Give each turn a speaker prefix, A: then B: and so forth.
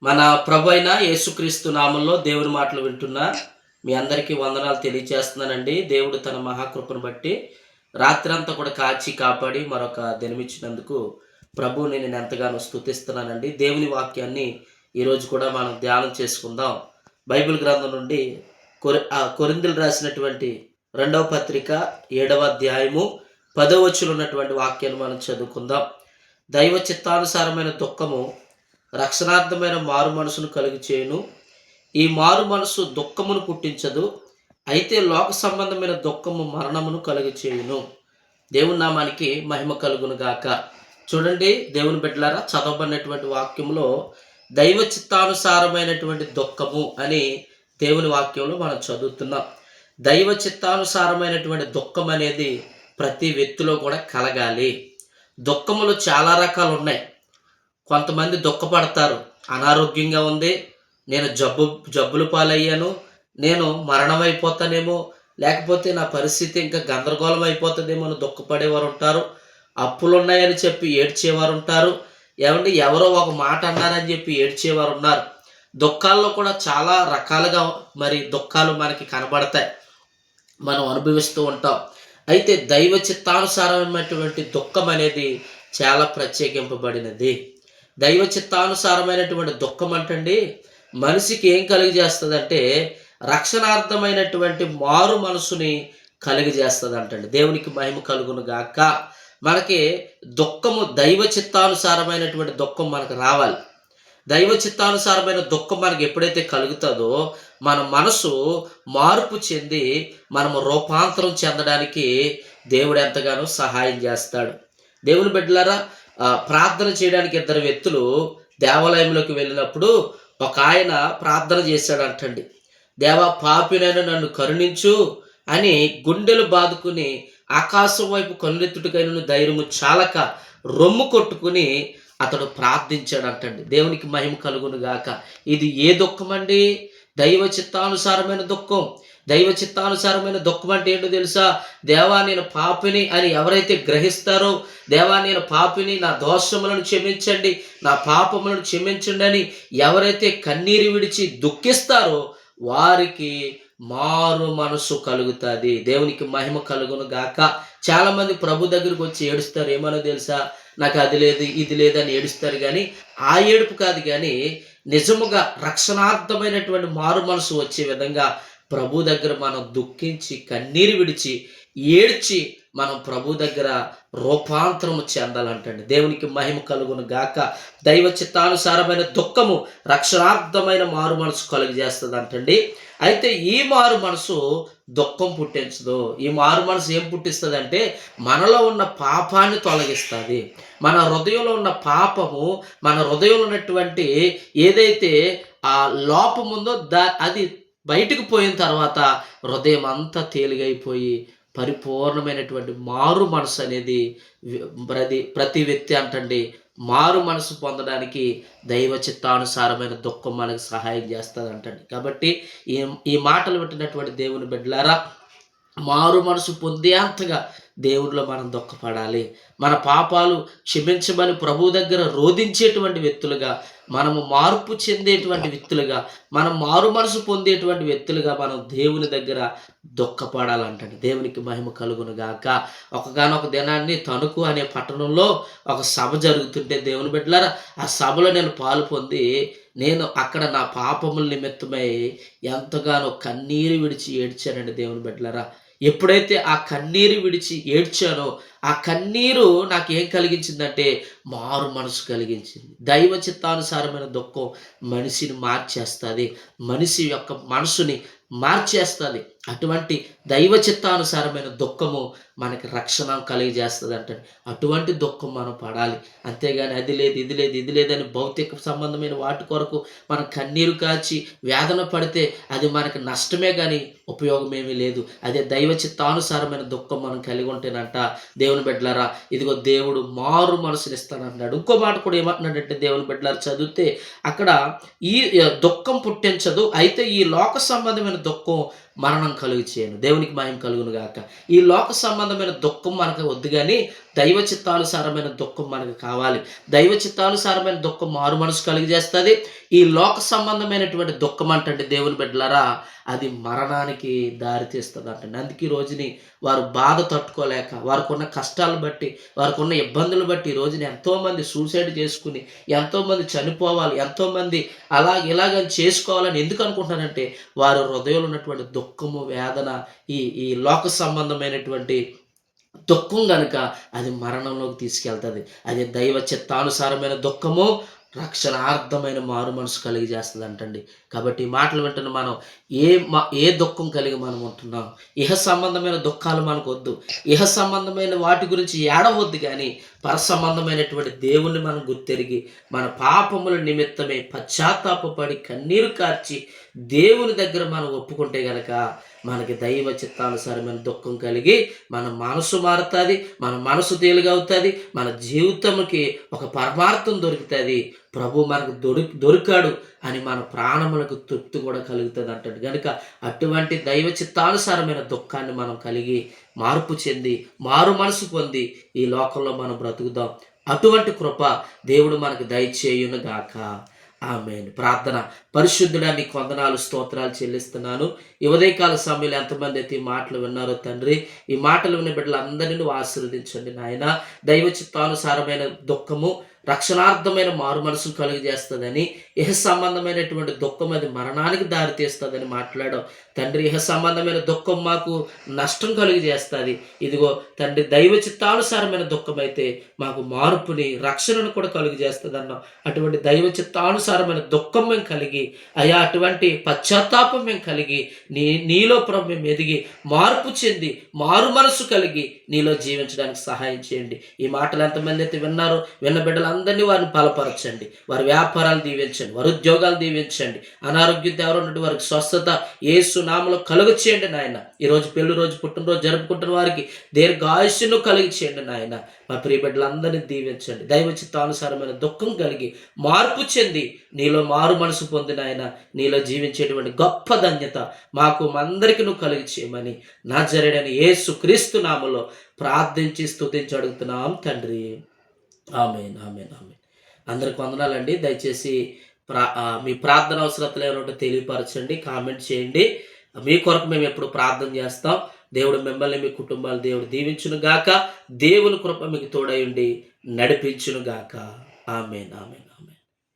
A: మన ప్రభు అయిన యేసుక్రీస్తు నామంలో దేవుని మాటలు వింటున్న మీ అందరికీ వందనాలు తెలియజేస్తున్నానండి. దేవుడు తన మహాకృపను బట్టి రాత్రంతా కూడా కాచి కాపాడి మరొక దినమిచ్చినందుకు ప్రభువుని నేను ఎంతగానో స్తుతిస్తున్నానండి. దేవుని వాక్యాన్ని ఈరోజు కూడా మనం ధ్యానం చేసుకుందాం. బైబిల్ గ్రంథం నుండి కొరింథీయులు రాసినటువంటి 2వ పత్రిక 7వ అధ్యాయము 10వ వచనంలో ఉన్నటువంటి వాక్యాన్ని మనం చదువుకుందాం. దైవ చిత్తానుసారమైన దుఃఖము రక్షణార్థమైన మారు మనసును కలుగు చేయును. ఈ మారు మనసు దుఃఖమును పుట్టించదు, అయితే లోక సంబంధమైన దుఃఖము మరణమును కలుగు చేయును. దేవుని నామానికి మహిమ కలుగును గాక. చూడండి దేవుని బిడ్డలారా, చదవబడినటువంటి వాక్యంలో దైవ చిత్తానుసారమైనటువంటి దుఃఖము అని దేవుని వాక్యంలో మనం చదువుతున్నాం. దైవ చిత్తానుసారమైనటువంటి దుఃఖం అనేది ప్రతి వ్యక్తిలో కూడా కలగాలి. దుఃఖములు చాలా రకాలు ఉన్నాయి. కొంతమంది దుఃఖపడతారు, అనారోగ్యంగా ఉంది, నేను జబ్బులు పాలయ్యాను, నేను మరణం అయిపోతానేమో, లేకపోతే నా పరిస్థితి ఇంకా గందరగోళం అయిపోతుందేమో అని దుఃఖపడేవారు ఉంటారు. అప్పులు ఉన్నాయని చెప్పి ఏడ్చేవారు ఉంటారు. ఏమంటే ఎవరో ఒక మాట అన్నారని చెప్పి ఏడ్చేవారు ఉన్నారు. దుఃఖాల్లో కూడా చాలా రకాలుగా దుఃఖాలు మనకి కనబడతాయి, మనం అనుభవిస్తూ ఉంటాం. అయితే దైవ చిత్తానుసారమైనటువంటి దుఃఖం అనేది చాలా ప్రత్యేకింపబడినది. దైవ చిత్తానుసారమైనటువంటి దుఃఖం అంటండి మనిషికి ఏం కలిగజేస్తుందంటే రక్షణార్థమైనటువంటి మారు మనసుని కలిగజేస్తుంది అంటండి. దేవునికి మహిమ కలుగును గాక. మనకి దుఃఖము దైవ చిత్తానుసారమైనటువంటి దుఃఖం మనకు రావాలి. దైవ చిత్తానుసారమైన దుఃఖం మనకి ఎప్పుడైతే కలుగుతుందో మన మనసు మార్పు చెంది మనము రూపాంతరం చెందడానికి దేవుడు ఎంతగానో సహాయం చేస్తాడు. దేవుని బిడ్డలారా, ప్రార్థన చేయడానికి ఇద్దరు వ్యక్తులు దేవాలయంలోకి వెళ్ళినప్పుడు ఒక ఆయన ప్రార్థన చేశాడంటండి. దేవా, పాపినైనా నన్ను కరుణించు అని గుండెలు బాదుకుని ఆకాశం వైపు కన్నులెత్తుటకైన ధైర్యము చాలక రొమ్ము కొట్టుకుని అతడు ప్రార్థించాడంటండి. దేవునికి మహిమ కలుగును గాక. ఇది ఏ దుఃఖం అండి? దైవ చిత్తానుసారమైన దుఃఖం. దైవ చిత్తానుసారమైన దుఃఖం అంటే ఏంటో తెలుసా? దేవా నేను పాపిని అని ఎవరైతే గ్రహిస్తారో, దేవా నేను పాపిని, నా దోషములను క్షమించండి, నా పాపములను క్షమించండి అని ఎవరైతే కన్నీరు విడిచి దుఃఖిస్తారో వారికి మారు మనసు కలుగుతుంది. దేవునికి మహిమ కలుగును గాక. చాలామంది ప్రభు దగ్గరికి వచ్చి ఏడుస్తారు. ఏమనో తెలుసా? నాకు అది లేదు ఇది లేదని ఏడుస్తారు. కానీ ఆ ఏడుపు కాదు, కానీ నిజముగా రక్షణార్థమైనటువంటి మారు మనసు వచ్చే విధంగా ప్రభు దగ్గర మనం దుఃఖించి కన్నీరు విడిచి ఏడ్చి మనం ప్రభు దగ్గర రూపాంతరము చెందాలంటండి. దేవునికి మహిమ కలుగును గాక. దైవ చిత్తానుసారమైన దుఃఖము రక్షణార్థమైన మారు మనసు కలుగజేస్తుంది అంటండి. అయితే ఈ మారు మనసు దుఃఖం పుట్టించదు. ఈ మారు మనసు ఏం పుట్టిస్తుంది అంటే మనలో ఉన్న పాపాన్ని తొలగిస్తుంది. మన హృదయంలో ఉన్న పాపము, మన హృదయంలో ఉన్నటువంటి ఏదైతే ఆ లోపం ఉందో అది బయటకు పోయిన తర్వాత హృదయం అంతా తేలిగైపోయి పరిపూర్ణమైనటువంటి మారు మనసు అనేది ప్రతి వ్యక్తి అంటండి మారు మనసు పొందడానికి దైవ చిత్తానుసారమైన దుఃఖం మనకు సహాయం చేస్తుంది అంటండి. కాబట్టి ఈ మాటలు వింటున్నటువంటి దేవుని బిడ్డలారా, మారు మనసు పొందేంతగా దేవుడిలో మనం దుఃఖపడాలి. మన పాపాలు క్షమించమని ప్రభు దగ్గర రోధించేటువంటి వ్యక్తులుగా, మనము మార్పు చెందేటువంటి వ్యక్తులుగా, మనం మారు మనసు పొందేటువంటి వ్యక్తులుగా మనం దేవుని దగ్గర దుఃఖపడాలంటండి. దేవునికి మహిమ కలుగును గాక. ఒకగానొక దినాన్ని తణుకు అనే పట్టణంలో ఒక సభ జరుగుతుంటే దేవుని బిడ్డలారా, ఆ సభలో నేను పాలు పొంది నేను అక్కడ నా పాపముల నిమిత్తమై ఎంతగానో కన్నీరు విడిచి ఏడ్చానండి. దేవుని బిడ్డలారా, ఎప్పుడైతే ఆ కన్నీరు విడిచి ఏడ్చానో ఆ కన్నీరు నాకేం కలిగించిందంటే మారు మనసు కలిగించింది. దైవ చిత్తానుసారమైన దుఃఖం మనిషిని మార్చేస్తుంది, మనిషి యొక్క మనసుని మార్చేస్తుంది. అటువంటి దైవ చిత్తానుసారమైన దుఃఖము మనకి రక్షణ కలిగజేస్తుంది అంటండి. అటువంటి దుఃఖం మనం పడాలి. అంతేగాని అది లేదు ఇది లేదు ఇది లేదని భౌతిక సంబంధమైన వాటి కొరకు మనం కన్నీరు కాచి వేదన పడితే అది మనకి నష్టమే కానీ ఉపయోగమేమీ లేదు. అదే దైవ చిత్తానుసారమైన దుఃఖం మనం కలిగి ఉంటేనంట దేవుని బిడ్డలారా, ఇదిగో దేవుడు మారు మనసుని ఇస్తానన్నాడు. ఇంకో మాట కూడా ఏమంటున్నాడంటే దేవుని బిడ్డలారా చదివితే అక్కడ ఈ దుఃఖం పుట్టించదు, అయితే ఈ లోక సంబంధమైన దుఃఖం మరణం కలుగు చేయను. దేవునికి మహిమ కలుగును గాక. ఈ లోక సంబంధమైన దుఃఖం మనకు వద్దు గాని దైవ చిత్తానుసారమైన దుఃఖం మనకు కావాలి. దైవ చిత్తానుసారమైన దుఃఖం మారు మనసు కలుగజేస్తుంది. ఈ లోక సంబంధమైనటువంటి దుఃఖం అంటండి దేవుని బిడ్డలారా, అది మరణానికి దారితీస్తుంది అంటండి. అందుకే ఈ రోజుని వారు బాధ తట్టుకోలేక, వారికి ఉన్న కష్టాలను బట్టి, వారికి ఉన్న ఇబ్బందులు బట్టి ఈ రోజున ఎంతోమంది సూసైడ్ చేసుకుని, ఎంతోమంది చనిపోవాలి, ఎంతోమంది ఇలాగని చేసుకోవాలని ఎందుకు అనుకుంటున్నారంటే వారి హృదయంలో ఉన్నటువంటి దుఃఖము, వేదన, ఈ లోక సంబంధమైనటువంటి దుఃఖం గనుక అది మరణంలోకి తీసుకెళ్తుంది. అది దైవ చిత్తానుసారమైన దుఃఖము రక్షణార్థమైన మారు మనసు కలిగి చేస్తుంది అంటండి. కాబట్టి ఈ మాటలు వింటున్న మనం ఏ దుఃఖం కలిగి మనం ఉంటున్నాం? ఇహ సంబంధమైన దుఃఖాలు మనకు వద్దు. ఇహ సంబంధమైన వాటి గురించి ఏడవద్దు, కానీ పర సంబంధమైనటువంటి దేవుణ్ణి మనం గుర్తెరిగి మన పాపముల నిమిత్తమే పశ్చాత్తాపపడి కన్నీరు కార్చి దేవుని దగ్గర మనం ఒప్పుకుంటే గనక మనకి దైవ చిత్తానుసారమైన దుఃఖం కలిగి మన మనసు మారుతుంది, మన మనసు తేలిగవుతుంది, మన జీవితంకి ఒక పరమార్థం దొరుకుతుంది. ప్రభు మనకు దొరికాడు అని మన ప్రాణములకు తృప్తి కూడా కలుగుతుంది అంటాడు. కనుక అటువంటి దైవ చిత్తానుసారమైన దుఃఖాన్ని మనం కలిగి మార్పు చెంది మారు మనసు పొంది ఈ లోకంలో మనం బ్రతుకుదాం. అటువంటి కృప దేవుడు మనకు దయచేయును గాక. ఆమేన్. ప్రార్థన. పరిశుద్ధుడా, నీకు వందనాలు, స్తోత్రాలు చెల్లిస్తున్నాను. ఈ ఉదయకాల సమయంలో ఎంతమంది అయితే ఈ మాటలు విన్నారో తండ్రి, ఈ మాటలు విన్న బిడ్డలందరినీ నువ్వు ఆశీర్వదించండి నాయన. దైవ చిత్తానుసారమైన దుఃఖము రక్షణార్థమైన మారు మనసు కలుగజేస్తుందని, ఇహ సంబంధమైనటువంటి దుఃఖం అది మరణానికి దారితీస్తుందని మాట్లాడావు తండ్రి. ఇహ సంబంధమైన దుఃఖం మాకు నష్టం కలుగజేస్తుంది. ఇదిగో తండ్రి, దైవ చిత్తానుసారమైన దుఃఖం అయితే మాకు మార్పుని, రక్షణను కూడా కలుగజేస్తుంది అన్నావు. అటువంటి దైవ చిత్తానుసారమైన దుఃఖం మేము కలిగి, అయ్యా అటువంటి పశ్చాత్తాపం మేము కలిగి నీలో ప్రభు మేము ఎదిగి మార్పు చెంది మారు మనసు కలిగి నీలో జీవించడానికి సహాయం చేయండి. ఈ మాటలు ఎంతమంది అయితే విన్నారో, విన్న బిడ్డలందరినీ వారిని బలపరచండి, వారి వ్యాపారాలు దీవించండి, వారి ఉద్యోగాలు దీవించండి, అనారోగ్యంతో ఎవరు ఉన్నట్టు వారికి స్వస్థత యేసు నామములో కలుగ చేయండి నాయన. ఈరోజు పెళ్లి రోజు, పుట్టినరోజు జరుపుకుంటున్న వారికి దీర్ఘాయుష్ను కలిగి చేయండి నాయన. మా ప్రియ బిడ్డలందరినీ దీవించండి. దైవ చిత్తానుసారమైన దుఃఖం కలిగి మార్పు చెంది నీలో మారు మనసు పొందిన ఆయన నీలో జీవించేటువంటి గొప్ప ధన్యత మాకు అందరికీ నువ్వు కలిగి చేయమని నజరేయుడైన యేసు క్రీస్తు నామములో ప్రార్థించి స్తుతించి అడుగుతున్నాం తండ్రి. ఆమేన్, ఆమేన్, ఆమేన్. అందరికి వందనాలండి. దయచేసి మీ ప్రార్థన అవసరతలు ఏమంటే తెలియపరచండి, కామెంట్ చేయండి. మీ కొరకు మేము ఎప్పుడు ప్రార్థన చేస్తాం. దేవుడు మిమ్మల్ని, మీ కుటుంబాలు దేవుడు దీవించును గాక. దేవుని కృప మీకు తోడయుండి నడిపించును గాక. ఆమేన్, ఆమేన్.